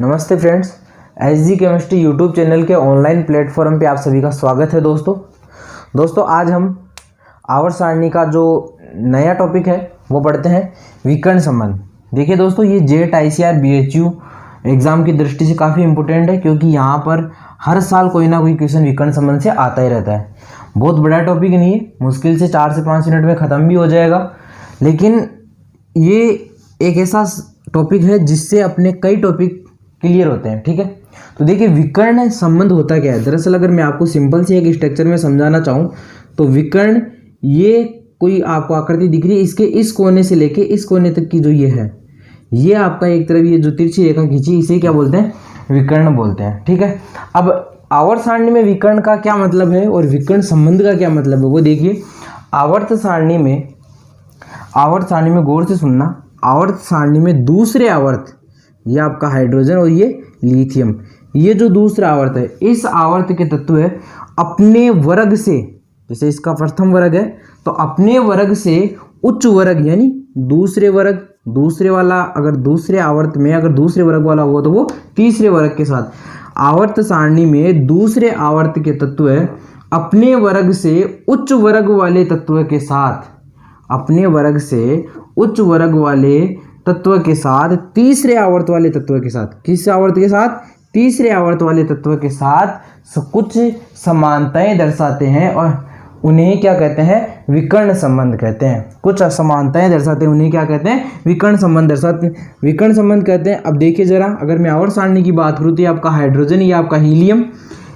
नमस्ते friends, SG chemistry YouTube channel के online platform पे आप सभी का स्वागत है। दोस्तों आज हम आवर्त सारणी का जो नया टॉपिक है वो पढ़ते हैं, विकर्ण संबंध। देखिए दोस्तों, ये जेट ICAR BHU एग्ज़ाम की दृष्टि से काफ़ी इंपॉर्टेंट है, क्योंकि यहाँ पर हर साल कोई ना कोई क्वेश्चन विकर्ण संबंध से आता ही रहता है। बहुत बड़ा टॉपिक नहीं है, मुश्किल से 4 से 5 मिनट में ख़त्म भी हो जाएगा, लेकिन ये एक ऐसा टॉपिक है जिससे अपने कई टॉपिक क्लियर होते हैं। ठीक है, तो देखिए विकर्ण संबंध होता क्या है। दरअसल अगर मैं आपको सिंपल से एक स्ट्रक्चर में समझाना चाहूँ तो विकर्ण, ये कोई आपको आकृति दिख रही है, इसके इस कोने से लेके इस कोने तक की जो ये है, ये आपका एक तरफ ये जो तिरछी रेखा खींची, इसे क्या बोलते हैं, विकर्ण बोलते हैं। ठीक है, अब आवर्त सारणी में विकर्ण का क्या मतलब है और विकर्ण संबंध का क्या मतलब है वो देखिए। आवर्त सारणी में गौर से सुनना, आवर्त सारणी में दूसरे आवर्त, ये आपका हाइड्रोजन और ये लिथियम, ये जो दूसरा आवर्त है, इस आवर्त के तत्व है अपने वर्ग से, जैसे इसका प्रथम वर्ग है तो अपने वर्ग से उच्च वर्ग यानी दूसरे वर्ग, दूसरे वाला अगर दूसरे आवर्त में अगर दूसरे वर्ग वाला हुआ तो वो तीसरे वर्ग के साथ, आवर्त सारणी में दूसरे आवर्त के तत्व है अपने वर्ग से उच्च वर्ग वाले तत्व के साथ, अपने वर्ग से उच्च वर्ग वाले तत्व के साथ तीसरे आवर्त वाले तत्व के साथ, किस आवर्त के साथ, तीसरे आवर्त वाले तत्व के साथ कुछ समानताएं दर्शाते हैं और उन्हें क्या कहते हैं, विकर्ण संबंध कहते हैं। कुछ असमानताएं दर्शाते हैं, उन्हें क्या कहते हैं, विकर्ण संबंध दर्शाते हैं, विकर्ण संबंध कहते हैं। अब देखिए जरा, अगर मैं आवर्त सारणी की बात करूँ तो ये आपका हाइड्रोजन, ये आपका हीलियम,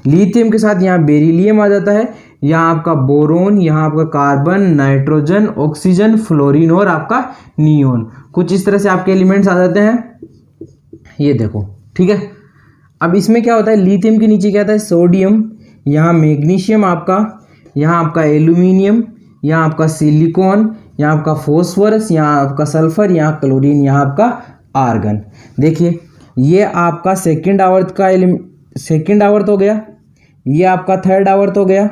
लिथियम के साथ यहाँ बेरिलियम आ जाता है, यहाँ आपका बोरोन, यहाँ आपका कार्बन, नाइट्रोजन, ऑक्सीजन, फ्लोरीन और आपका नियोन, कुछ इस तरह से आपके एलिमेंट्स आ जाते हैं। ये देखो, ठीक है। अब इसमें क्या होता है, लिथियम के नीचे क्या आता है, सोडियम, यहाँ मैग्नीशियम आपका, यहाँ आपका एल्यूमिनियम, यहाँ आपका सिलिकॉन, यहाँ आपका फॉस्फोरस, यहाँ आपका सल्फर, यहाँ क्लोरीन, यहाँ आपका आर्गन। देखिए ये आपका सेकेंड आवर्त हो गया, ये आपका थर्ड आवर्त हो गया।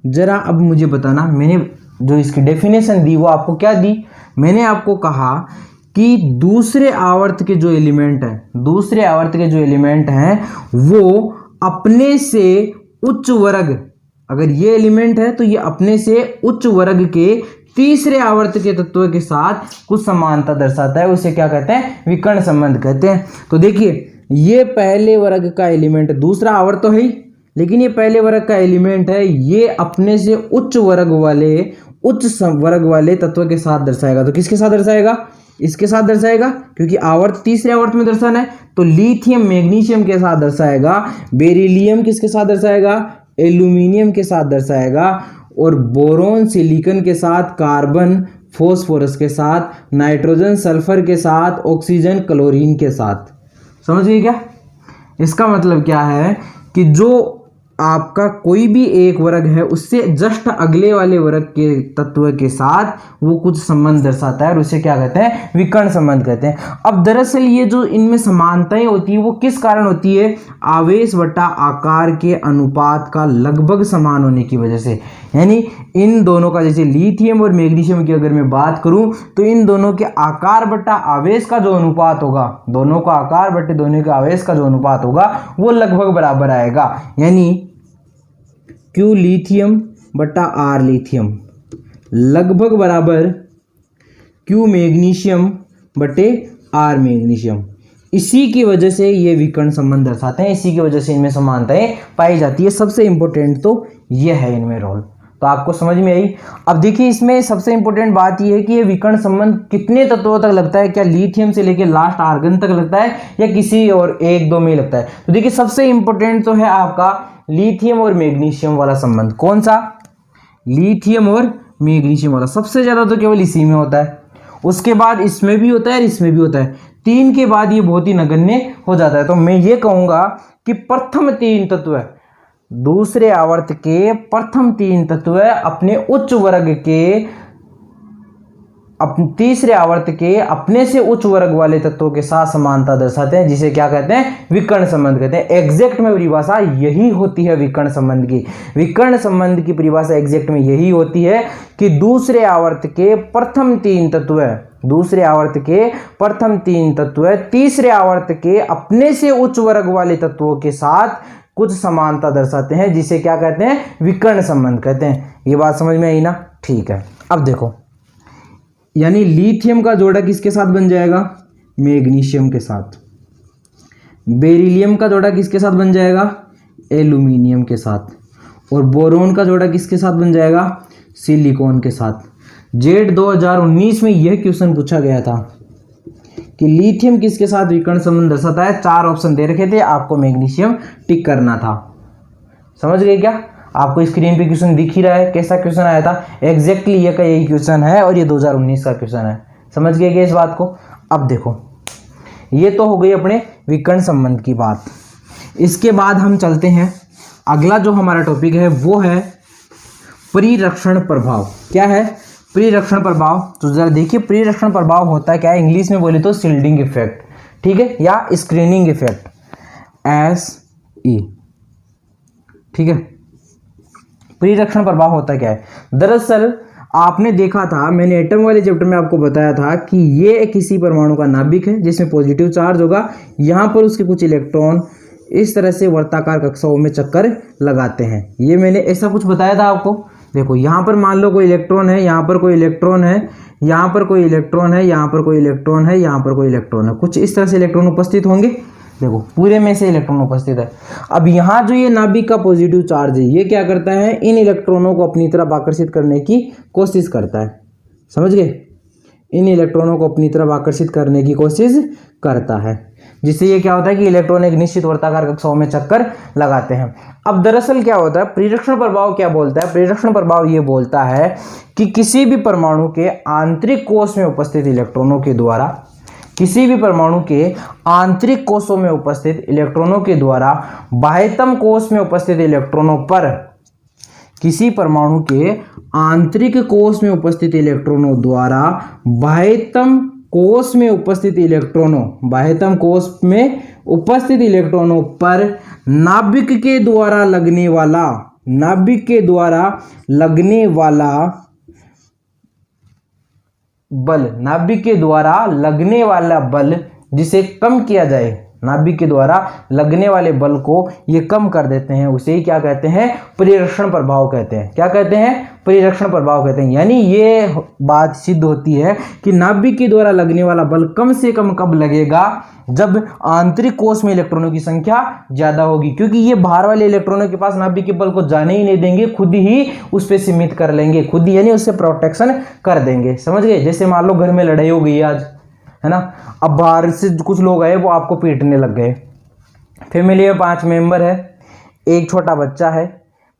जरा अब मुझे बताना, मैंने जो इसकी डेफिनेशन दी वो आपको क्या दी, मैंने आपको कहा कि दूसरे आवर्त के जो एलिमेंट हैं वो अपने से उच्च वर्ग, अगर ये एलिमेंट है तो ये अपने से उच्च वर्ग के तीसरे आवर्त के तत्व के साथ कुछ समानता दर्शाता है, उसे क्या कहते हैं, विकर्ण संबंध कहते हैं। तो देखिए ये पहले वर्ग का एलिमेंट, दूसरा आवर्त तो है ही, लेकिन ये पहले वर्ग का एलिमेंट है, ये अपने से उच्च वर्ग वाले तत्व के साथ दर्शाएगा। तो किसके साथ दर्शाएगा, इसके साथ दर्शाएगा, क्योंकि आवर्त तीसरे आवर्त में दर्शाना है, तो लिथियम मैग्नीशियम के साथ दर्शाएगा, बेरिलियम किसके साथ दर्शाएगा, एल्यूमिनियम के साथ दर्शाएगा, और बोरोन सिलिकॉन के साथ, कार्बन फॉस्फोरस के साथ, नाइट्रोजन सल्फर के साथ, ऑक्सीजन क्लोरीन के साथ। समझ गए क्या? इसका मतलब क्या है कि जो आपका कोई भी एक वर्ग है उससे जस्ट अगले वाले वर्ग के तत्व के साथ वो कुछ संबंध दर्शाता है और उसे क्या कहते हैं, विकर्ण संबंध कहते हैं। अब दरअसल ये जो इनमें समानताएं होती है वो किस कारण होती है, आवेश बटा आकार के अनुपात का लगभग समान होने की वजह से। यानी इन दोनों का, जैसे लिथियम और मैग्नीशियम की अगर मैं बात करूं तो इन दोनों के आकार बटा आवेश का जो अनुपात होगा, दोनों का आकार बटे दोनों के आवेश का जो अनुपात होगा वो लगभग बराबर आएगा। यानी Q लिथियम बटा R लिथियम लगभग बराबर Q मैग्नीशियम बटे R मैग्नीशियम। इसी की वजह से ये विकर्ण संबंध दर्शाते हैं, इसी की वजह से इनमें समानताएं पाई जाती है। सबसे इंपॉर्टेंट तो ये है इनमें रोल, तो आपको समझ में आई। अब देखिए इसमें सबसे इंपॉर्टेंट बात यह है कि ये विकर्ण संबंध कितने तत्वों तक लगता है, क्या लिथियम से लेकर लास्ट आर्गन तक लगता है या किसी और एक दो में लगता है। तो देखिए सबसे इंपॉर्टेंट तो है आपका लिथियम और मैग्नीशियम वाला संबंध। कौन सा, लिथियम और मैग्नीशियम वाला सबसे ज्यादा तो केवल इसी में होता है, उसके बाद इसमें भी होता है और इसमें भी होता है, 3 के बाद ये बहुत ही नगण्य हो जाता है। तो मैं ये कहूंगा कि प्रथम 3 तत्व, दूसरे आवर्त के प्रथम 3 तत्व अपने उच्च वर्ग के, तीसरे आवर्त के अपने से उच्च वर्ग वाले तत्वों के साथ समानता दर्शाते हैं, जिसे क्या कहते हैं, विकर्ण संबंध कहते हैं। एग्जैक्ट में परिभाषा यही होती है विकर्ण संबंध की। विकर्ण संबंध की परिभाषा एग्जैक्ट में यही होती है कि दूसरे आवर्त के प्रथम 3 तत्व दूसरे आवर्त के प्रथम 3 तत्व तीसरे आवर्त के अपने से उच्च वर्ग वाले तत्वों के साथ कुछ समानता दर्शाते हैं, जिसे क्या कहते हैं, विकर्ण संबंध कहते हैं। ये बात समझ में आई ना? ठीक है। अब देखो, यानी लिथियम का जोड़ा किसके साथ बन जाएगा, मैग्नीशियम के साथ। बेरिलियम का जोड़ा किसके साथ बन जाएगा, एल्यूमिनियम के साथ। और बोरोन का जोड़ा किसके साथ बन जाएगा, सिलिकॉन के साथ। जेड 2019 में यह क्वेश्चन पूछा गया था कि लिथियम किसके साथ विकर्ण संबंध दर्शाता है। 4 ऑप्शन दे रखे थे, आपको मैग्नीशियम टिक करना था। समझ गए क्या? आपको स्क्रीन पे क्वेश्चन दिख ही रहा है, कैसा क्वेश्चन आया था, एग्जैक्टली ये का यही क्वेश्चन है और ये 2019 का क्वेश्चन है। समझ गए क्या इस बात को? अब देखो, ये तो हो गई अपने विकर्ण संबंध की बात। इसके बाद हम चलते हैं, अगला जो हमारा टॉपिक है वो है परिरक्षण प्रभाव। क्या है परिरक्षण प्रभाव? तो जरा देखिए, परिरक्षण प्रभाव होता है क्या है, इंग्लिश में बोले तो शील्डिंग इफेक्ट, ठीक है, या स्क्रीनिंग इफेक्ट, SE, ठीक है। परिरक्षण प्रभाव होता क्या है? दरअसल आपने देखा था, मैंने एटम वाले चैप्टर में आपको बताया था कि ये किसी परमाणु का नाभिक है जिसमें पॉजिटिव चार्ज होगा। यहाँ पर उसके कुछ इलेक्ट्रॉन इस तरह से वर्ताकार कक्षाओं में चक्कर लगाते हैं। ये मैंने ऐसा कुछ बताया था आपको। देखो, यहाँ पर मान लो कोई इलेक्ट्रॉन है, यहाँ पर कोई इलेक्ट्रॉन है, यहाँ पर कोई इलेक्ट्रॉन है, यहाँ पर कोई इलेक्ट्रॉन है, यहाँ पर कोई इलेक्ट्रॉन है, कुछ इस तरह से इलेक्ट्रॉन उपस्थित होंगे। देखो, पूरे में से इलेक्ट्रॉन उपस्थित है। अब यहाँ जो ये नाभिक का पॉजिटिव चार्ज है, ये क्या करता है, इन इलेक्ट्रॉनों को अपनी तरफ आकर्षित करने की कोशिश करता है। समझ गए? इन इलेक्ट्रॉनों को अपनी तरफ आकर्षित करने की कोशिश करता है, जिससे ये क्या होता है कि इलेक्ट्रॉन एक निश्चित वर्ताकार कक्षाओं में चक्कर लगाते हैं। अब दरअसल क्या होता है, परिरक्षण प्रभाव क्या बोलता है? परिरक्षण प्रभाव ये बोलता है कि किसी भी परमाणु के आंतरिक कोश में उपस्थित इलेक्ट्रॉनों के द्वारा, किसी भी परमाणु के आंतरिक कोशों में उपस्थित इलेक्ट्रॉनों के द्वारा बाह्यतम कोश में उपस्थित इलेक्ट्रॉनों पर, किसी परमाणु के आंतरिक कोश में उपस्थित इलेक्ट्रॉनों द्वारा बाह्यतम कोश में उपस्थित इलेक्ट्रॉनों, बाह्यतम कोश में उपस्थित इलेक्ट्रॉनों पर नाभिक के द्वारा लगने वाला, नाभिक के द्वारा लगने वाला बल, नाभिक के द्वारा लगने वाला बल जिसे कम किया जाए, नाभिक के द्वारा लगने वाले बल को ये कम कर देते हैं, उसे ही क्या कहते हैं, परिरक्षण प्रभाव कहते हैं। क्या कहते हैं? परिरक्षण प्रभाव कहते हैं। यानी ये बात सिद्ध होती है कि नाभिक के द्वारा लगने वाला बल कम से कम कब लगेगा, जब आंतरिक कोश में इलेक्ट्रॉनों की संख्या ज्यादा होगी, क्योंकि ये बाहर वाले इलेक्ट्रॉनों के पास नाभिक के बल को जाने ही नहीं देंगे, खुद ही उस पर सीमित कर लेंगे, खुद ही यानी उससे प्रोटेक्शन कर देंगे। समझ गए? जैसे मान लो घर में लड़ाई हो गई आज, है ना, अब बाहर से कुछ लोग आए, वो आपको पीटने लग गए। फैमिली में 5 मेंबर है, एक छोटा बच्चा है,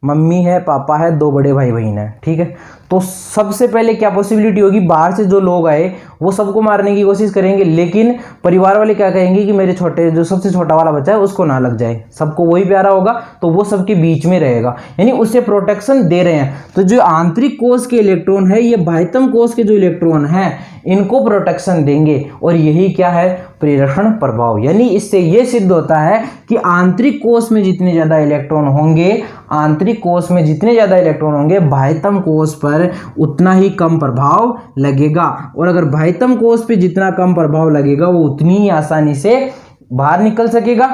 मम्मी है, पापा है, 2 बड़े भाई बहन है, ठीक है। तो सबसे पहले क्या पॉसिबिलिटी होगी, बाहर से जो लोग आए वो सबको मारने की कोशिश करेंगे, लेकिन परिवार वाले क्या कहेंगे कि मेरे छोटे, जो सबसे छोटा वाला बच्चा है उसको ना लग जाए, सबको वही प्यारा होगा, तो वो सबके बीच में रहेगा, यानी उससे प्रोटेक्शन दे रहे हैं। तो जो आंतरिक कोश के इलेक्ट्रॉन है, ये बाह्यतम कोश के जो इलेक्ट्रॉन हैं इनको प्रोटेक्शन देंगे, और यही क्या है, परिरक्षण प्रभाव। यानी इससे ये सिद्ध होता है कि आंतरिक कोश में जितने ज्यादा इलेक्ट्रॉन होंगे, आंतरिक कोश में जितने ज्यादा इलेक्ट्रॉन होंगे, बाह्यतम कोश पर उतना ही कम प्रभाव लगेगा, और अगर बाह्यतम कोश पे जितना कम प्रभाव लगेगा वो उतनी ही आसानी से बाहर निकल सकेगा।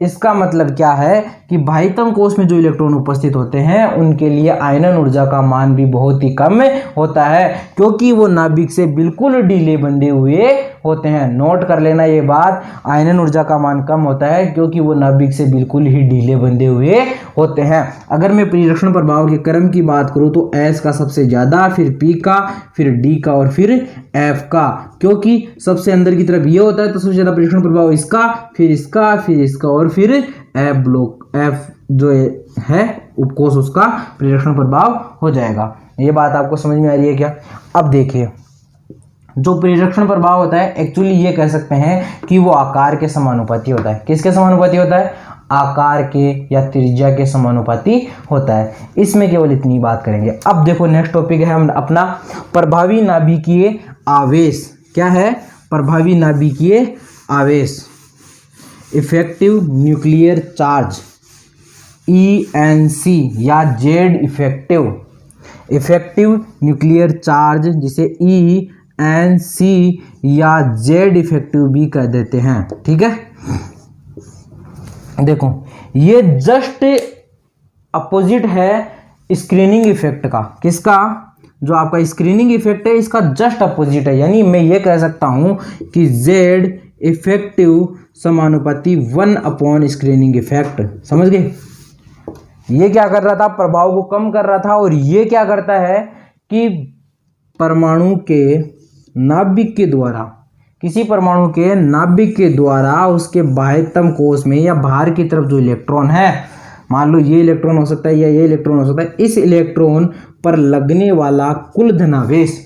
इसका मतलब क्या है कि बाह्यतम कोश में जो इलेक्ट्रॉन उपस्थित होते हैं उनके लिए आयनन ऊर्जा का मान भी बहुत ही कम होता है, क्योंकि वो नाभिक से बिल्कुल ढीले बंधे हुए होते हैं। नोट कर लेना ये बात, आयनन ऊर्जा का मान कम होता है क्योंकि वो नाभिक से बिल्कुल ही ढीले बंधे हुए होते हैं। अगर मैं परिरक्षण प्रभाव के क्रम की बात करूं तो S का सबसे ज्यादा, फिर P का, फिर D का और फिर F का, क्योंकि सबसे अंदर की तरफ ये होता है तो सबसे ज्यादा परिरक्षण प्रभाव इसका, फिर इसका, फिर इसका और फिर F ब्लॉक, F जो है उपकोश, उसका परिरक्षण प्रभाव हो जाएगा। ये बात आपको समझ में आ रही है क्या? अब देखिए, जो परिरक्षण प्रभाव होता है एक्चुअली ये कह सकते हैं कि वो आकार के समानुपाती होता है। किसके समानुपाती होता है? आकार के या त्रिज्या के समानुपाती होता है। इसमें केवल इतनी बात करेंगे। अब देखो नेक्स्ट टॉपिक है हम अपना प्रभावी नाभिकीय आवेश। क्या है? प्रभावी नाभिकीय आवेश, इफेक्टिव न्यूक्लियर चार्ज, ENC या Z effective, effective nuclear charge जिसे NC या Z इफेक्टिव भी कह देते हैं। ठीक है, देखो ये जस्ट अपोजिट है स्क्रीनिंग इफेक्ट का। किसका? जो आपका स्क्रीनिंग इफेक्ट है इसका जस्ट अपोजिट है। यानी मैं ये कह सकता हूं कि Z इफेक्टिव समानुपाती 1 स्क्रीनिंग इफेक्ट। समझ गए? ये क्या कर रहा था? प्रभाव को कम कर रहा था। और ये क्या करता है कि परमाणु के नाभिक के द्वारा, किसी परमाणु के नाभिक के द्वारा उसके बाह्यतम कोश में या बाहर की तरफ जो इलेक्ट्रॉन है, मान लो ये इलेक्ट्रॉन हो सकता है या ये इलेक्ट्रॉन हो सकता है, इस इलेक्ट्रॉन पर लगने वाला कुल धनावेश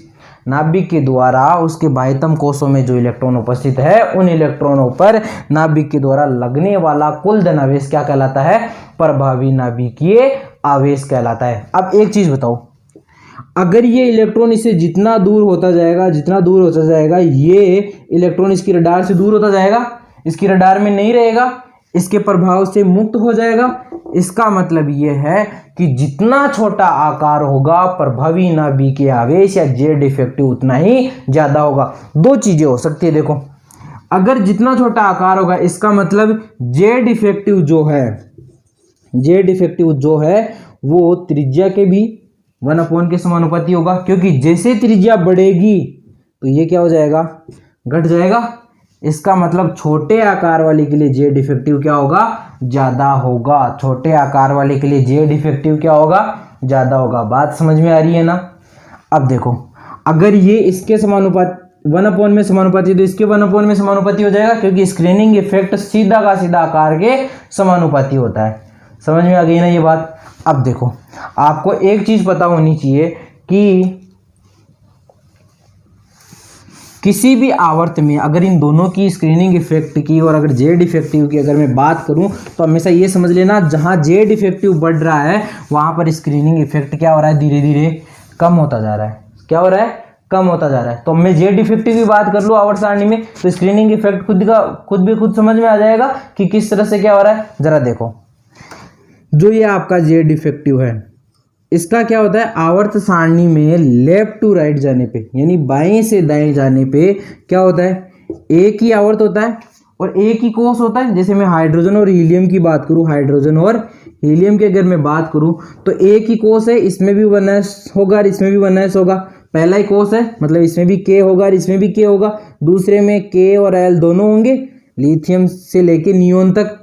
नाभिक के द्वारा उसके बाह्यतम कोशों में जो इलेक्ट्रॉन उपस्थित है उन इलेक्ट्रॉनों पर नाभिक के द्वारा लगने वाला कुल धनावेश क्या कहलाता है? प्रभावी नाभिकीय आवेश कहलाता है। अब एक चीज बताओ, अगर ये इलेक्ट्रॉन इससे जितना दूर होता जाएगा ये इलेक्ट्रॉन इसकी रडार से दूर होता जाएगा, इसकी रडार में नहीं रहेगा, इसके प्रभाव से मुक्त हो जाएगा। इसका मतलब ये है कि जितना छोटा आकार होगा प्रभावी नाभिकीय आवेश या Z इफेक्टिव उतना ही ज्यादा होगा। दो चीजें हो सकती है, देखो अगर जितना छोटा आकार होगा इसका मतलब Z इफेक्टिव जो है वो त्रिज्या के भी 1 के समानुपाती होगा, क्योंकि जैसे त्रिज्या बढ़ेगी तो ये क्या हो जाएगा? घट जाएगा। इसका मतलब छोटे आकार वाले के लिए Z इफेक्टिव क्या होगा? ज्यादा होगा। छोटे आकार वाले के लिए Z इफेक्टिव क्या होगा? ज्यादा होगा। बात समझ में आ रही है ना? अब देखो अगर ये इसके समानुपाती 1 में समानुपाती तो इसके 1 में समानुपाती हो जाएगा, क्योंकि स्क्रीनिंग इफेक्ट सीधा का सीधा आकार के समानुपाती होता है। समझ में आ गई ना ये बात? अब देखो आपको एक चीज पता होनी चाहिए कि किसी भी आवर्त में अगर इन दोनों की स्क्रीनिंग इफेक्ट की और अगर Z इफेक्टिव की अगर मैं बात करूं तो हमेशा ये समझ लेना, जहां Z इफेक्टिव बढ़ रहा है वहां पर स्क्रीनिंग इफेक्ट क्या हो रहा है? धीरे धीरे कम होता जा रहा है। क्या हो रहा है? कम होता जा रहा है। तो मैं Z इफेक्टिव की बात कर लूँ आवर्त सारणी में तो स्क्रीनिंग इफेक्ट खुद समझ में आ जाएगा कि किस तरह से क्या हो रहा है। जरा देखो, जो ये आपका Z इफेक्टिव है इसका क्या होता है? आवर्त सारणी में लेफ्ट टू राइट जाने पे, यानी बाएं से दाएं जाने पे क्या होता है? एक ही आवर्त होता है और एक ही कोष होता है। जैसे मैं हाइड्रोजन और हीलियम की बात करूं, हाइड्रोजन और हीलियम की अगर मैं बात करूं तो एक ही कोष है, इसमें भी 1s होगा और इसमें भी 1s होगा। पहला ही कोष है मतलब इसमें भी K होगा और इसमें भी K होगा। दूसरे में K और L दोनों होंगे, लिथियम से लेके नियोन तक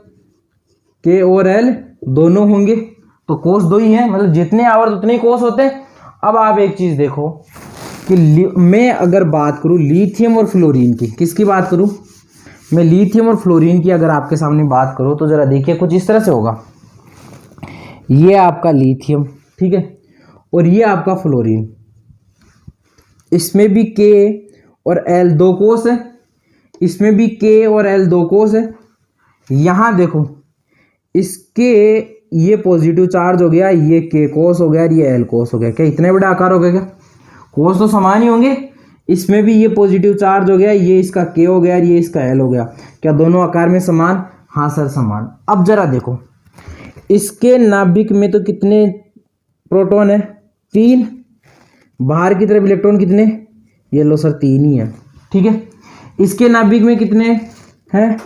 K और L दोनों होंगे। तो कोष दो ही हैं, मतलब जितने आवर्त उतने ही कोष होते हैं। अब आप एक चीज देखो कि मैं अगर बात करूं लिथियम और फ्लोरीन की, किसकी बात करूं? मैं लिथियम और फ्लोरीन की अगर आपके सामने बात करूं तो जरा देखिए कुछ इस तरह से होगा। ये आपका लिथियम, ठीक है, और ये आपका फ्लोरीन। इसमें भी K और L दो कोष है, इसमें भी K और L दो कोष है। यहां देखो इसके ये पॉजिटिव चार्ज हो गया, ये K कोष हो गया और ये L कोष हो गया। क्या इतने बड़े आकार हो गए? क्या कोष तो समान ही होंगे। इसमें भी ये पॉजिटिव चार्ज हो गया, ये इसका K हो गया और ये इसका L हो गया। क्या दोनों आकार में समान? हाँ सर समान। अब जरा देखो इसके नाभिक में तो कितने प्रोटॉन है? 3। बाहर की तरफ इलेक्ट्रॉन कितने? ये लो सर 3 ही है, ठीक है। इसके नाभिक में कितने हैं?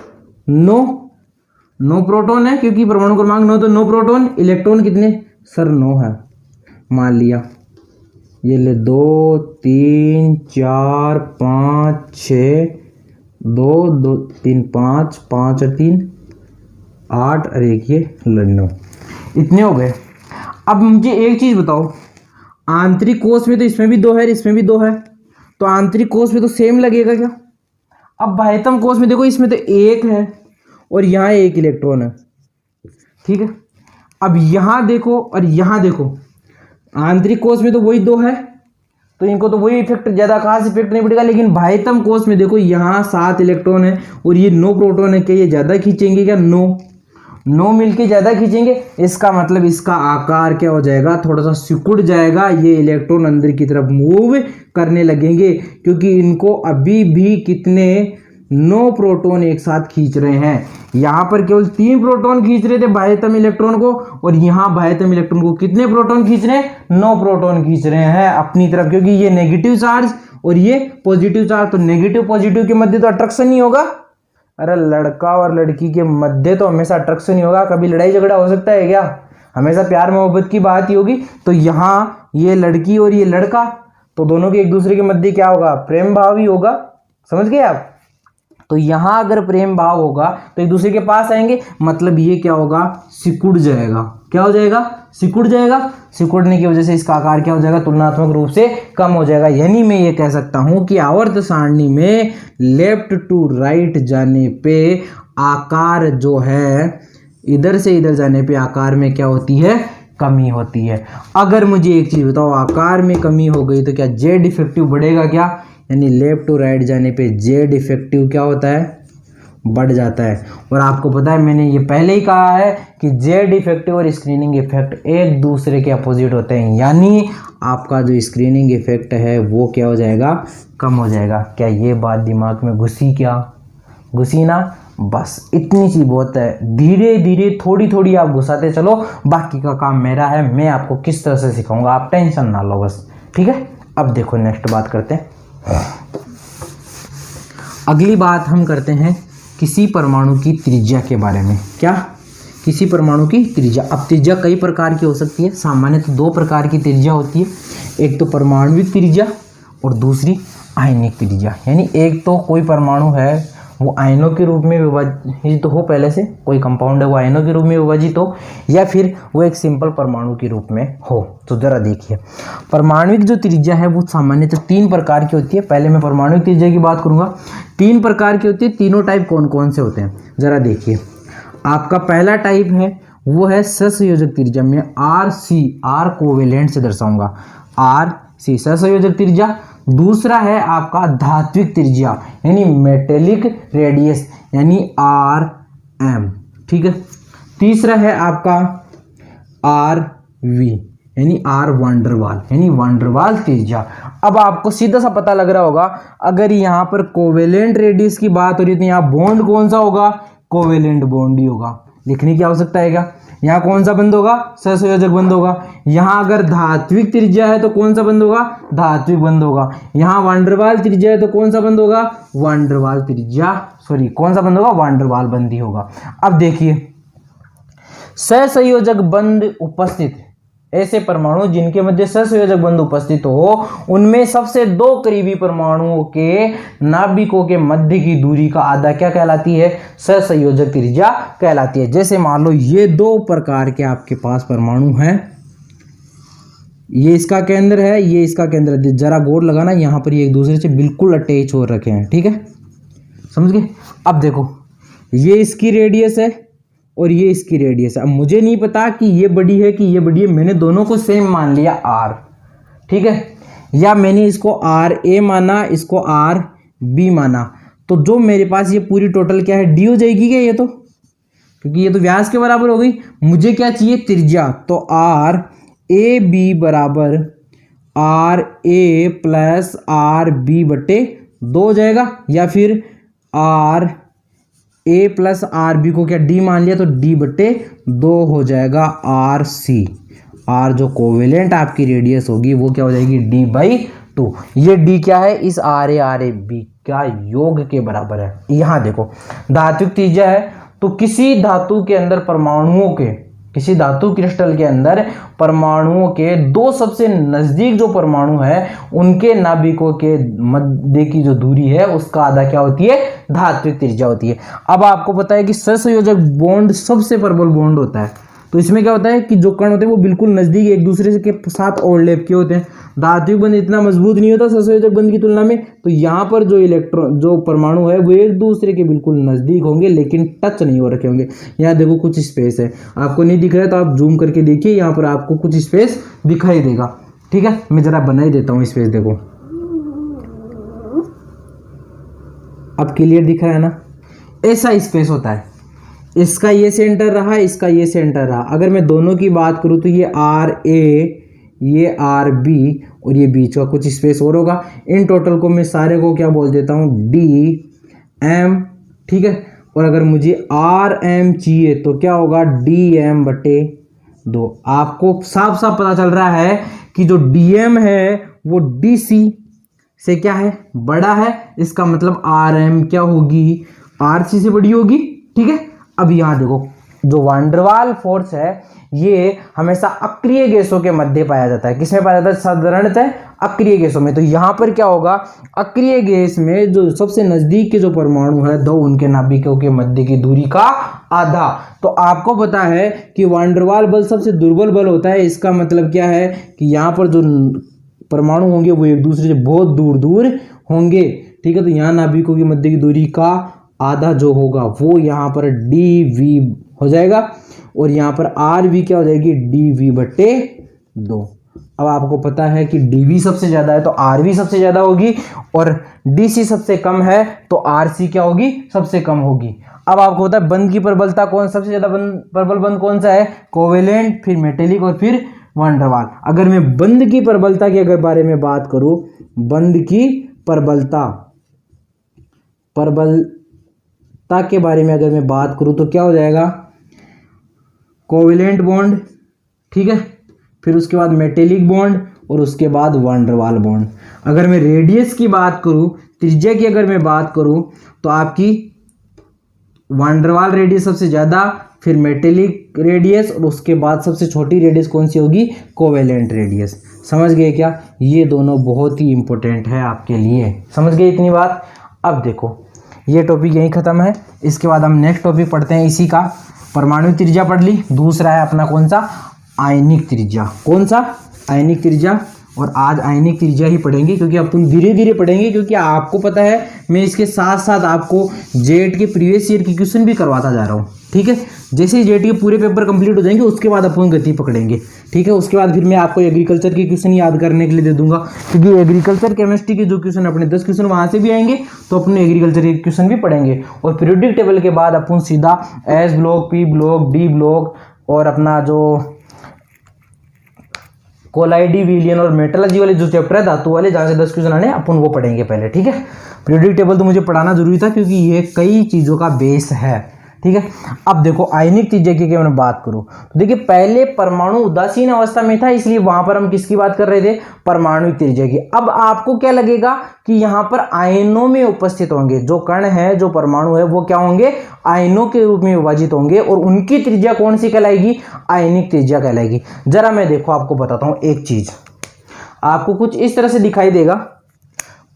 9 प्रोटॉन है, क्योंकि परमाणु क्रमांक 9 तो 9 प्रोटॉन। इलेक्ट्रॉन कितने? सर 9 है। मान लिया ये ले 2 3 4 5 6 2 2 3 5 5 और 3 8 और एक ये 9, इतने हो गए। अब मुझे एक चीज बताओ, आंतरिक कोष में तो इसमें भी 2 है, इसमें भी 2 है, तो आंतरिक कोष में तो सेम लगेगा क्या? अब बाह्यतम कोष में देखो इसमें तो 1 है और यहाँ 1 इलेक्ट्रॉन है, ठीक है। अब यहाँ देखो और यहाँ देखो, आंतरिक कोष में तो वही 2 है तो इनको तो वही इफेक्ट, ज्यादा खास इफेक्ट नहीं पड़ेगा। लेकिन बाह्यतम कोष में देखो यहाँ 7 इलेक्ट्रॉन है और ये 9 प्रोटॉन है। क्या ये ज्यादा खींचेंगे? क्या 9 मिलके ज्यादा खींचेंगे? इसका मतलब इसका आकार क्या हो जाएगा? थोड़ा सा सिकुड़ जाएगा। ये इलेक्ट्रॉन अंदर की तरफ मूव करने लगेंगे, क्योंकि इनको अभी भी कितने 9 प्रोटॉन एक साथ खींच रहे हैं। यहाँ पर केवल 3 प्रोटॉन खींच रहे थे बाह्यतम इलेक्ट्रॉन को, और यहाँ बाह्यतम इलेक्ट्रॉन को कितने प्रोटॉन खींच रहे हैं? 9 प्रोटॉन खींच रहे हैं अपनी तरफ, क्योंकि ये नेगेटिव चार्ज और ये पॉजिटिव चार्ज, तो नेगेटिव पॉजिटिव के मध्य तो अट्रैक्शन नहीं होगा। अरे लड़का और लड़की के मध्य तो हमेशा अट्रैक्शन ही होगा, कभी लड़ाई झगड़ा हो सकता है क्या? हमेशा प्यार मोहब्बत की बात ही होगी। तो यहाँ ये लड़की और ये लड़का, तो दोनों के एक दूसरे के मध्य क्या होगा? प्रेम भाव ही होगा। समझ गए आप? तो यहां अगर प्रेम भाव होगा तो एक दूसरे के पास आएंगे, मतलब ये क्या होगा? सिकुड़ जाएगा। क्या हो जाएगा? सिकुड़ जाएगा। सिकुड़ने की वजह से इसका आकार क्या हो जाएगा? तुलनात्मक रूप से कम हो जाएगा। यानी मैं ये कह सकता हूं कि आवर्त सारणी में लेफ्ट टू राइट जाने पे आकार जो है, इधर से इधर जाने पे आकार में क्या होती है? कमी होती है। अगर मुझे एक चीज बताओ, आकार में कमी हो गई तो क्या जेड इफेक्टिव बढ़ेगा क्या? यानी लेफ्ट टू राइट जाने पे जेड इफेक्टिव क्या होता है? बढ़ जाता है। और आपको पता है, मैंने ये पहले ही कहा है कि जेड इफेक्टिव और स्क्रीनिंग इफेक्ट एक दूसरे के अपोजिट होते हैं, यानी आपका जो स्क्रीनिंग इफेक्ट है वो क्या हो जाएगा? कम हो जाएगा। क्या ये बात दिमाग में घुसी? क्या घुसी ना? बस इतनी सी बहुत है। धीरे धीरे थोड़ी थोड़ी आप घुसाते चलो, बाकी का काम मेरा है। मैं आपको किस तरह से सिखाऊंगा, आप टेंशन ना लो बस। ठीक है, अब देखो नेक्स्ट बात करते हैं। अगली बात हम करते हैं किसी परमाणु की त्रिज्या के बारे में। क्या? किसी परमाणु की त्रिज्या। अब त्रिज्या कई प्रकार की हो सकती है। सामान्यतः दो प्रकार की त्रिज्या होती है, एक तो परमाणुविक त्रिज्या और दूसरी आयनिक त्रिज्या। यानी एक तो कोई परमाणु है वो आयनों के रूप में विभाजित हो, पहले से कोई कंपाउंड है वो आयनों के रूप में विभाजित हो, या फिर वो एक सिंपल परमाणु के रूप में हो। तो जरा देखिए, परमाणुविक जो त्रिज्या है वो सामान्यतः तीन प्रकार की होती है। पहले मैं परमाणुविक त्रिज्या की बात करूंगा। तीन प्रकार की होती है। तीनों टाइप कौन कौन से होते हैं जरा देखिए। आपका पहला टाइप है वो है सहसंयोजक त्रिज्या। मैं आर कोवेलेंट से दर्शाऊंगा, RC सहसंयोजक त्रिज्या। दूसरा है आपका धात्विक त्रिज्या यानी मेटेलिक रेडियस यानी RM। ठीक है। तीसरा है आपका RV यानी R वांडरवाल यानी वांडरवाल त्रिज्या। अब आपको सीधा सा पता लग रहा होगा, अगर यहाँ पर कोवेलेंट रेडियस की बात हो रही है तो यहाँ बॉन्ड कौन सा होगा? कोवेलेंट बॉन्ड ही होगा। लिखने की आवश्यकता है क्या? यहाँ कौन सा बंद होगा? सहसंयोजक बंद होगा। यहाँ अगर धात्विक त्रिज्या है तो कौन सा बंद होगा? धात्विक बंद होगा। यहाँ वांडरवाल त्रिज्या है तो कौन सा बंद होगा? वांडरवाल त्रिज्या, सॉरी कौन सा बंद होगा? वांडरवाल बंद ही होगा। अब देखिए, सहसंयोजक बंद उपस्थित ऐसे परमाणु जिनके मध्य सहसंयोजक बंध उपस्थित हो, उनमें सबसे दो करीबी परमाणुओं के नाभिकों के मध्य की दूरी का आधा क्या कहलाती है? सहसंयोजक त्रिज्या कहलाती है। जैसे मान लो ये दो प्रकार के आपके पास परमाणु हैं, ये इसका केंद्र है, ये इसका केंद्र है। जरा गौर लगाना, यहाँ पर ये एक दूसरे से बिल्कुल अटैच हो रखे हैं। ठीक है, समझ गए? अब देखो, ये इसकी रेडियस है और ये इसकी रेडियस है। अब मुझे नहीं पता कि ये बड़ी है कि ये बड़ी है, मैंने दोनों को सेम मान लिया R। ठीक है, या मैंने इसको RA माना, इसको RB माना, तो जो मेरे पास ये पूरी टोटल क्या है? D हो जाएगी क्या ये? तो क्योंकि ये तो व्यास के बराबर हो गई। मुझे क्या चाहिए? त्रिज्या। तो RAB बराबर RA प्लस RB बटे 2 हो जाएगा, या फिर RA प्लस RB को क्या D मान लिया तो D बटे 2 हो जाएगा RC। R जो कोवेलेंट आपकी रेडियस होगी वो क्या हो जाएगी? D/2। ये D क्या है? इस RA का योग के बराबर है। यहाँ देखो, धात्विक त्रिज्या है तो किसी धातु के अंदर परमाणुओं के, किसी धातु क्रिस्टल के अंदर परमाणुओं के दो सबसे नजदीक जो परमाणु है उनके नाभिकों के मध्य की जो दूरी है उसका आधा क्या होती है? धात्विक त्रिज्या होती है। अब आपको पता है कि सहसंयोजक बॉन्ड सबसे प्रबल बॉन्ड होता है, तो इसमें क्या होता है कि जो कण होते हैं वो बिल्कुल नजदीक एक दूसरे के साथ ओवरलैप के होते हैं। धात्विक बंध इतना मजबूत नहीं होता सहसंयोजक बंध की तुलना में, तो यहाँ पर जो इलेक्ट्रॉन, जो परमाणु है वो एक दूसरे के बिल्कुल नजदीक होंगे लेकिन टच नहीं हो रखे होंगे। यहाँ देखो कुछ स्पेस है, आपको नहीं दिख रहा है तो आप जूम करके देखिए, यहाँ पर आपको कुछ स्पेस दिखाई देगा। ठीक है, मैं जरा बना ही देता हूँ स्पेस, देखो अब क्लियर दिख रहा है ना? ऐसा स्पेस होता है, इसका ये सेंटर रहा, इसका ये सेंटर रहा। अगर मैं दोनों की बात करूं तो ये RA, ये RB और ये बीच का कुछ स्पेस और होगा। इन टोटल को मैं सारे को क्या बोल देता हूं? DM। ठीक है, और अगर मुझे RM चाहिए तो क्या होगा? DM बटे 2। आपको साफ साफ पता चल रहा है कि जो DM है वो DC से क्या है, बड़ा है, इसका मतलब Rm क्या होगी, Rc से बड़ी होगी। ठीक है, अब यहाँ देखो जो वान डेर वाल फोर्स है ये हमेशा अक्रिय गैसों के मध्य पाया जाता है। किसमें पाया जाता है, साधारणतः अक्रिय गैसों में। तो यहाँ पर क्या होगा, अक्रिय गैस में जो सबसे नजदीक के जो परमाणु है दो, उनके नाभिकों के मध्य की दूरी का आधा। तो आपको पता है कि वान डेर वाल बल सबसे दुर्बल बल होता है। इसका मतलब क्या है कि यहाँ पर जो परमाणु होंगे वो एक दूसरे से बहुत दूर दूर होंगे। ठीक है, तो यहाँ नाभिकों के मध्य की दूरी का आधा जो होगा वो यहाँ पर dv हो जाएगा, और यहाँ पर rv क्या हो जाएगी, dv/2। अब आपको पता है कि dv सबसे ज्यादा है तो rv सबसे ज्यादा होगी, और dc सबसे कम है तो rc क्या होगी, सबसे कम होगी। अब आपको पता है बंध की प्रबलता कौन, सबसे ज्यादा प्रबल बंध कौन सा है, कोवेलेंट, फिर मेटेलिक और फिर वान डेर वाल। अगर मैं बंध की प्रबलता के अगर बारे में बात करूं, बंध की प्रबलता के बारे में अगर मैं बात करूं तो क्या हो जाएगा, कोवेलेंट बॉन्ड, ठीक है, फिर उसके बाद मेटेलिक बॉन्ड और उसके बाद वान डेर वाल बॉन्ड। अगर मैं रेडियस की बात करूं, त्रिज्या की अगर मैं बात करूं, तो आपकी वान डेर वाल रेडियस सबसे ज्यादा, फिर मेटेलिक रेडियस और उसके बाद सबसे छोटी रेडियस कौन सी होगी, कोवेलेंट रेडियस। समझ गए क्या, ये दोनों बहुत ही इंपॉर्टेंट है आपके लिए। समझ गए इतनी बात। अब देखो ये टॉपिक यहीं खत्म है। इसके बाद हम नेक्स्ट टॉपिक पढ़ते हैं इसी का। परमाणु त्रिज्या पढ़ ली, दूसरा है अपना कौन सा, आयनिक त्रिज्या। कौन सा, आयनिक त्रिज्या। और आज आयनिक त्रिज्या ही पढ़ेंगे क्योंकि अपन धीरे धीरे पढ़ेंगे, क्योंकि आपको पता है मैं इसके साथ साथ आपको जेट के प्रीवियस ईयर की क्वेश्चन भी करवाता जा रहा हूँ। ठीक है, जैसे ही जेट के पूरे पेपर कंप्लीट हो जाएंगे उसके बाद अपन गति पकड़ेंगे। ठीक है, उसके बाद फिर मैं आपको एग्रीकल्चर के क्वेश्चन याद करने के लिए दे दूंगा, क्योंकि एग्रीकल्चर केमिस्ट्री के जो क्वेश्चन अपने 10 क्वेश्चन वहां से भी आएंगे, तो अपने एग्रीकल्चर के क्वेश्चन भी पढ़ेंगे। और पीरियोडिक टेबल के बाद अपन सीधा S block, P block, D block और अपना जो कोलाइडी, विलियन और मेटलर्जी वाले जो चैप्टर है धातु वाले, जहाँ से 10 क्वेश्चन आने, अपन वो पढ़ेंगे पहले। ठीक है, पीरियोडिक टेबल तो मुझे पढ़ाना जरूरी था क्योंकि ये कई चीज़ों का बेस है। ठीक है, अब देखो आयनिक त्रिज्या की मैं बात करूं तो देखिए पहले परमाणु उदासीन अवस्था में था, इसलिए वहां पर हम किसकी बात कर रहे थे, परमाणु त्रिज्या की। अब आपको क्या लगेगा कि यहां पर आयनों में उपस्थित होंगे, जो कण है, जो परमाणु है, वो क्या होंगे, आयनों के रूप में विभाजित होंगे, और उनकी त्रिज्या कौन सी कहलाएगी, आयनिक त्रिज्या कहलाएगी। जरा मैं देखो आपको बताता हूं एक चीज, आपको कुछ इस तरह से दिखाई देगा,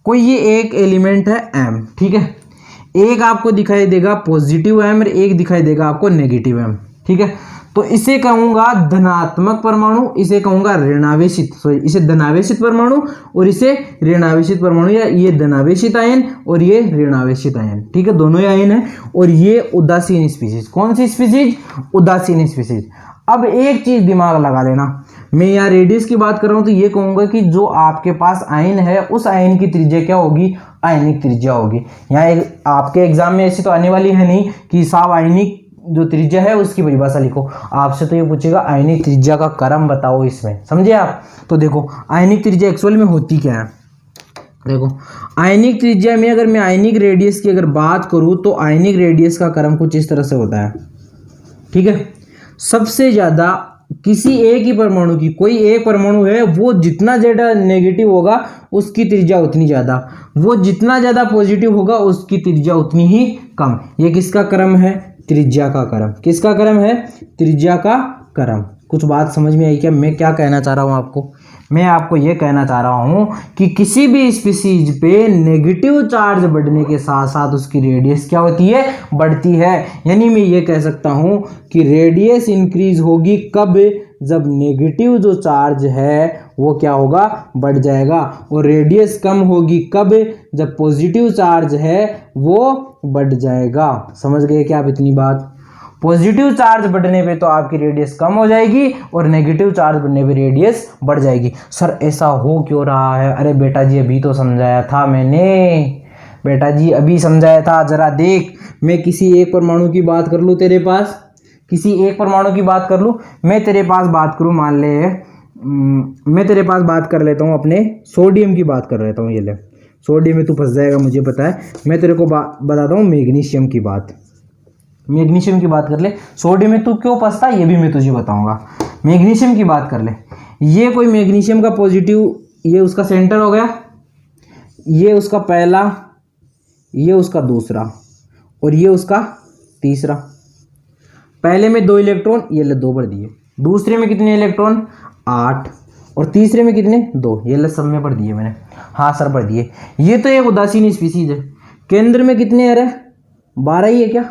कोई ये एक एलिमेंट है m, ठीक है, एक आपको दिखाई देगा पॉजिटिव m और एक दिखाई देगा आपको नेगेटिव m। ठीक है, तो इसे कहूंगा धनात्मक परमाणु, इसे कहूंगा ऋणावेशित, सॉरी इसे धनावेशित परमाणु और इसे ऋणावेशित परमाणु, या ये धनावेशित आयन और ये ऋणावेशित आयन। ठीक है, दोनों ही आयन है। और ये उदासीन स्पीसीज, कौन सी स्पीसीज, उदासीन स्पीसीज। अब एक चीज दिमाग लगा लेना, मैं यहाँ रेडियस की बात कर रहा हूं तो ये कहूंगा कि जो आपके पास आयन है उस आयन की त्रिज्या क्या होगी, आयनिक त्रिज्या होगी। यहाँ एक आपके एग्जाम में ऐसी तो आने वाली है नहीं कि साहब आयनिक जो त्रिज्या है उसकी परिभाषा लिखो, आपसे तो ये पूछेगा आयनिक त्रिज्या का क्रम बताओ इसमें, समझे आप। तो देखो आयनिक त्रिज्या एक्चुअल में होती क्या है, देखो आयनिक त्रिज्या में अगर मैं आयनिक रेडियस की अगर बात करूं तो आयनिक रेडियस का क्रम कुछ इस तरह से होता है। ठीक है, सबसे ज्यादा किसी एक ही परमाणु की, कोई एक परमाणु है वो जितना ज्यादा नेगेटिव होगा उसकी त्रिज्या उतनी ज्यादा, वो जितना ज्यादा पॉजिटिव होगा उसकी त्रिज्या उतनी ही कम। ये किसका क्रम है, त्रिज्या का क्रम। किसका क्रम है, त्रिज्या का क्रम। कुछ बात समझ में आई क्या, मैं क्या कहना चाह रहा हूं आपको, मैं आपको यह कहना चाह रहा हूं कि किसी भी स्पीसीज पे नेगेटिव चार्ज बढ़ने के साथ साथ उसकी रेडियस क्या होती है, बढ़ती है। यानी मैं ये कह सकता हूं कि रेडियस इंक्रीज होगी कब, जब नेगेटिव जो चार्ज है वो क्या होगा, बढ़ जाएगा, और रेडियस कम होगी कब, जब पॉजिटिव चार्ज है वो बढ़ जाएगा। समझ गए क्या आप इतनी बात। पॉजिटिव चार्ज बढ़ने पे तो आपकी रेडियस कम हो जाएगी और नेगेटिव चार्ज बढ़ने पे रेडियस बढ़ जाएगी। सर ऐसा हो क्यों रहा है, अरे बेटा जी अभी तो समझाया था मैंने, बेटा जी अभी समझाया था, जरा देख। मैं किसी एक परमाणु की बात कर लूँ तेरे पास, किसी एक परमाणु की बात कर लूँ, मैं तेरे पास बात करूँ, मान ले मैं तेरे पास बात कर लेता हूँ अपने सोडियम की बात कर लेता हूँ। ये ले सोडियम में तू फंस जाएगा मुझे पता है, मैं तेरे को बताता हूँ मैग्नीशियम की बात। मैग्नीशियम की बात कर ले, सोडियम में तू क्यों फंसता ये भी मैं तुझे बताऊंगा। मैग्नीशियम की बात कर ले, ये कोई मैग्नीशियम का पॉजिटिव, ये उसका सेंटर हो गया, ये उसका पहला, ये उसका दूसरा और ये उसका तीसरा। पहले में 2 इलेक्ट्रॉन, ये ले 2 भर दिए। दूसरे में कितने इलेक्ट्रॉन 8 और तीसरे में कितने 2, ये ले सब में भर दिए मैंने। हाँ सर भर दिए। ये तो एक उदासीन स्पीसीज है। केंद्र में कितने अरे 12 ही है क्या?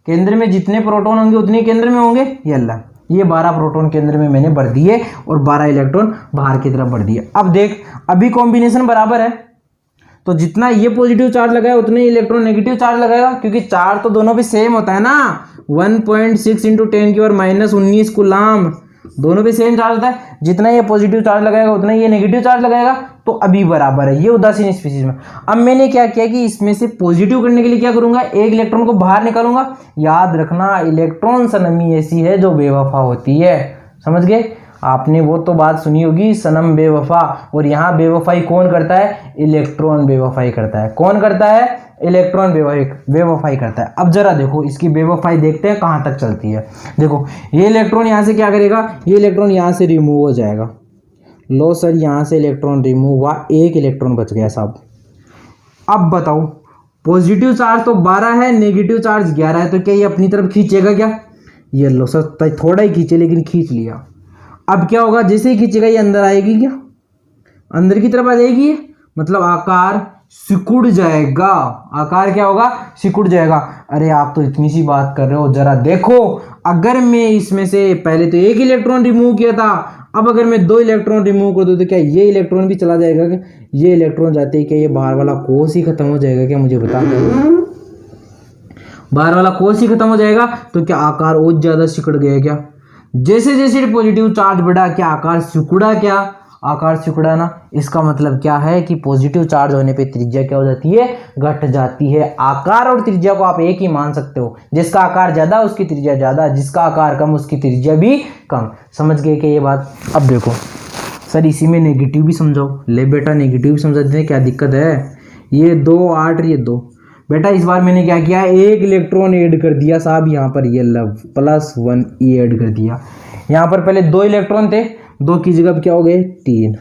केंद्र में जितने प्रोटॉन होंगे उतने केंद्र में होंगे। ये अल्लाह, ये 12 प्रोटॉन केंद्र में मैंने भर दिए और 12 इलेक्ट्रॉन बाहर की तरफ भर दिए। अब देख अभी कॉम्बिनेशन बराबर है, तो जितना ये पॉजिटिव चार्ज लगाया उतने ही इलेक्ट्रॉन नेगेटिव चार्ज लगाएगा, क्योंकि चार्ज तो दोनों पे सेम होता है ना। 1.6 × 10⁻⁻19 कूलाम, दोनों पे सेम चार्ज होता है। जितना ये पॉजिटिव चार्ज लगाएगा उतना ही ये नेगेटिव चार्ज लगाएगा, तो अभी बराबर है। ये उदासीन स्पीसीज में। अब मैंने क्या किया कि इसमें से पॉजिटिव करने के लिए क्या करूंगा, एक इलेक्ट्रॉन को बाहर निकालूंगा। याद रखना इलेक्ट्रॉन सनमी ऐसी है जो बेवफा होती है, समझ गए? आपने वो तो बात सुनी होगी सनम बेवफा, और यहाँ बेवफाई कौन करता है? इलेक्ट्रॉन बेवफाई करता है। कौन करता है? इलेक्ट्रॉन बेवफाई करता है। अब जरा देखो इसकी बेवफाई देखते हैं कहाँ तक चलती है। देखो ये इलेक्ट्रॉन यहाँ से क्या करेगा, ये इलेक्ट्रॉन यहाँ से रिमूव हो जाएगा। लो सर यहाँ से इलेक्ट्रॉन रिमूव हुआ, एक इलेक्ट्रॉन बच गया साहब। अब बताओ पॉजिटिव चार्ज तो 12 है, नेगेटिव चार्ज 11 है, तो क्या ये अपनी तरफ खींचेगा क्या? ये लो सर थोड़ा ही खींचे लेकिन खींच लिया। अब क्या होगा, जैसे ही खींचेगा ये अंदर आएगी क्या? अंदर की तरफ आ जाएगी, मतलब आकार सिकुड़ जाएगा। आकार क्या होगा? सिकुड़ जाएगा। अरे आप तो इतनी सी बात कर रहे हो, जरा देखो अगर मैं इसमें से पहले तो एक इलेक्ट्रॉन रिमूव किया था, अब अगर मैं 2 इलेक्ट्रॉन रिमूव कर दूं तो क्या ये इलेक्ट्रॉन भी चला जाएगा क्या? ये इलेक्ट्रॉन जाते ही क्या ये बाहर वाला कोष ही खत्म हो जाएगा क्या? मुझे बता, बाहर वाला कोष ही खत्म हो जाएगा, तो क्या आकार और ज्यादा सिकुड़ गया क्या? जैसे जैसे पॉजिटिव चार्ज बढ़ा क्या आकार सिकुड़ा क्या? आकार सिकुड़ा ना। इसका मतलब क्या है कि पॉजिटिव चार्ज होने पे त्रिज्या क्या हो जाती है? घट जाती है। आकार और त्रिज्या को आप एक ही मान सकते हो। जिसका आकार ज्यादा उसकी त्रिज्या ज्यादा, जिसका आकार कम उसकी त्रिज्या भी कम। समझ गए कि ये बात? अब देखो सर इसी में नेगेटिव भी समझाओ। ले बेटा नेगेटिव भी समझा देते हैं, क्या दिक्कत है? ये 2 8 ये 2 बेटा इस बार मैंने क्या किया, एक इलेक्ट्रॉन ऐड कर दिया साहब यहाँ पर, ये +1 ई ऐड कर दिया। यहाँ पर पहले 2 इलेक्ट्रॉन थे, 2 की जगह क्या हो गए 3।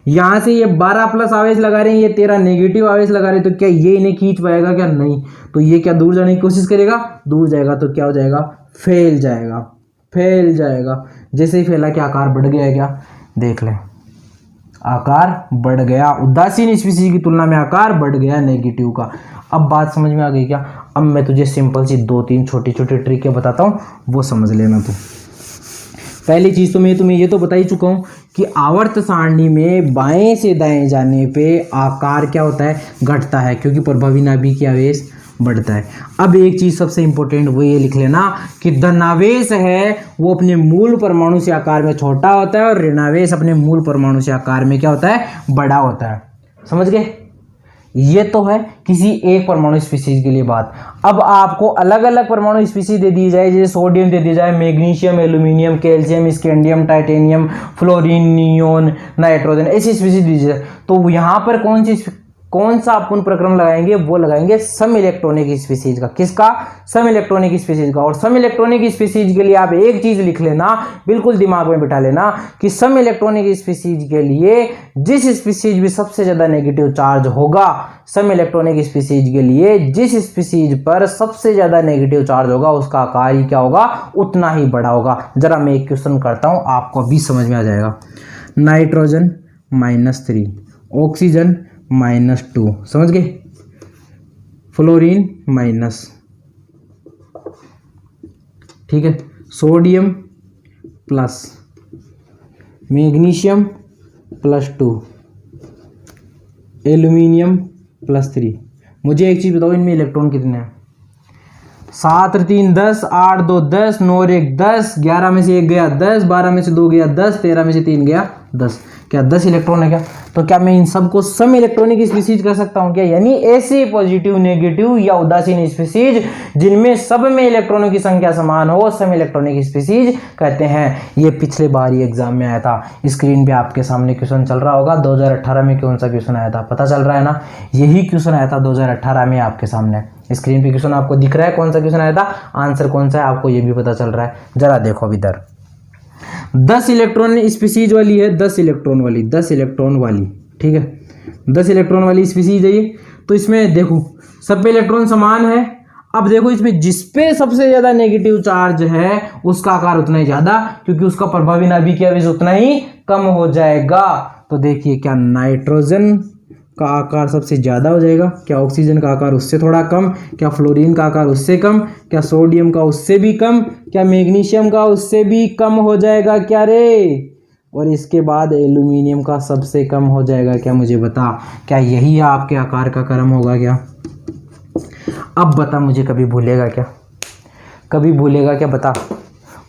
यहाँ से ये 12 प्लस आवेश लगा रहे हैं, ये 13 नेगेटिव आवेश लगा रहे हैं, तो क्या ये इन्हें खींच पाएगा क्या? नहीं। तो ये क्या दूर जाने की कोशिश करेगा? दूर जाएगा, तो क्या हो जाएगा? फैल जाएगा। फैल जाएगा। जैसे ही फैला क्या आकार बढ़ गया है क्या? देख लें आकार बढ़ गया। उदासीन स्पीसीज की तुलना में आकार बढ़ गया नेगेटिव का। अब बात समझ में आ गई क्या? अब मैं तुझे सिंपल सी 2-3 छोटी छोटी ट्रिकें बताता हूँ, वो समझ लेना तू। पहली चीज तो मैं तुम्हें ये तो बता ही चुका हूँ कि आवर्त सारणी में बाएं से दाएं जाने पे आकार क्या होता है? घटता है, क्योंकि प्रभावी नाभिक आवेश बढ़ता है। अब एक चीज सबसे इंपॉर्टेंट वो ये लिख लेना कि धनावेश है वो अपने मूल परमाणु से आकार में छोटा होता है और ऋणावेश अपने मूल परमाणु से आकार में क्या होता है? बड़ा होता है। समझ गए? ये तो है किसी एक परमाणु स्पीसीज के लिए बात। अब आपको अलग अलग परमाणु स्पीसीज दे दी जाए, जैसे सोडियम दे दी जाए, magnesium, aluminium, calcium, scandium, titanium, fluorine, neon, nitrogen, ऐसी स्पीसीज दी जाए, तो यहाँ पर कौन सा अपन प्रक्रम लगाएंगे? वो लगाएंगे सम इलेक्ट्रॉनिक स्पीसीज का। किसका? सम इलेक्ट्रॉनिक स्पीसीज का। और सम इलेक्ट्रॉनिक स्पीसीज के लिए आप एक चीज लिख लेना, बिल्कुल दिमाग में बिठा लेना कि सम इलेक्ट्रॉनिक स्पीसीज के लिए जिस स्पीसीज में सबसे ज्यादा नेगेटिव चार्ज होगा, सम इलेक्ट्रॉनिक स्पीसीज के लिए जिस स्पीसीज पर सबसे ज्यादा नेगेटिव चार्ज होगा उसका आकार ही क्या होगा? उतना ही बड़ा होगा। जरा मैं एक क्वेश्चन करता हूं, आपको अभी समझ में आ जाएगा। नाइट्रोजन -3, ऑक्सीजन -2, समझ गए? फ्लोरीन माइनस, ठीक है, सोडियम प्लस, मैग्नीशियम +2, एल्यूमिनियम +3। मुझे एक चीज बताओ, इनमें इलेक्ट्रॉन कितने हैं? 7 और 3 10, 8 2 10, 9 और 1 10, 11 में से 1 गया 10, 12 में से 2 गया 10, 13 में से 3 गया 10। क्या 10 इलेक्ट्रॉन है क्या? तो क्या मैं इन सबको सम इलेक्ट्रॉनिक स्पीसीज कर सकता हूं क्या? यानी ऐसे पॉजिटिव, नेगेटिव या उदासीन स्पीसीज जिनमें सब में इलेक्ट्रॉनों की संख्या समान हो, सम इलेक्ट्रॉनिक स्पीसीज कहते हैं। ये पिछले बार ही एग्जाम में आया था। स्क्रीन पे आपके सामने क्वेश्चन चल रहा होगा। 2018 में कौन सा क्वेश्चन आया था पता चल रहा है ना? यही क्वेश्चन आया था 2018 में आपके सामने। स्क्रीन पे क्वेश्चन आपको दिख रहा है, कौन सा क्वेश्चन आया था, आंसर कौन सा है आपको ये भी पता चल रहा है। जरा देखो अब इधर 10 इलेक्ट्रॉन स्पीसीज वाली है, 10 इलेक्ट्रॉन वाली, 10 इलेक्ट्रॉन वाली, ठीक है, 10 इलेक्ट्रॉन वाली स्पीसीज है ये। तो इसमें देखो सब पे इलेक्ट्रॉन समान है। अब देखो इसमें जिसपे सबसे ज्यादा नेगेटिव चार्ज है उसका आकार उतना ही ज्यादा, क्योंकि उसका प्रभावी नाभिकीय आवेश उतना ही कम हो जाएगा। तो देखिए क्या नाइट्रोजन का आकार सबसे ज़्यादा हो जाएगा, क्या ऑक्सीजन का आकार उससे थोड़ा कम, क्या फ्लोरीन का आकार उससे कम, क्या सोडियम का उससे भी कम, क्या मैग्नीशियम का उससे भी कम हो जाएगा क्या रे, और इसके बाद एल्यूमिनियम का सबसे कम हो जाएगा क्या, मुझे बता, क्या यही आपके आकार का क्रम होगा क्या? अब बता मुझे, कभी भूलेगा क्या? कभी भूलेगा क्या? बता,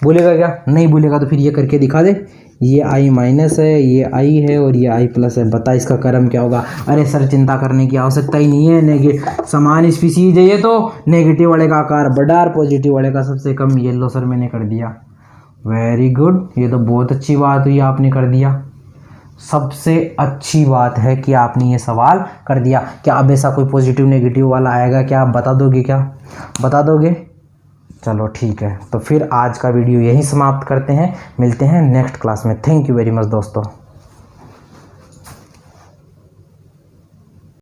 भूलेगा क्या? नहीं भूलेगा तो फिर ये करके दिखा दे। ये I माइनस है, ये I है और ये I प्लस है। बता इसका क्रम क्या होगा? अरे सर चिंता करने की आवश्यकता ही नहीं है, समान स्पीसीज है ये, तो नेगेटिव वाले का आकार बड़ा और पॉजिटिव वाले का सबसे कम। ये लो सर मैंने कर दिया, वेरी गुड, ये तो बहुत अच्छी बात हुई, आपने कर दिया। सबसे अच्छी बात है कि आपने ये सवाल कर दिया। क्या अब ऐसा कोई पॉजिटिव नेगेटिव वाला आएगा क्या? आप बता दोगे क्या? बता दोगे? चलो ठीक है, तो फिर आज का वीडियो यहीं समाप्त करते हैं, मिलते हैं नेक्स्ट क्लास में। थैंक यू वेरी मच दोस्तों।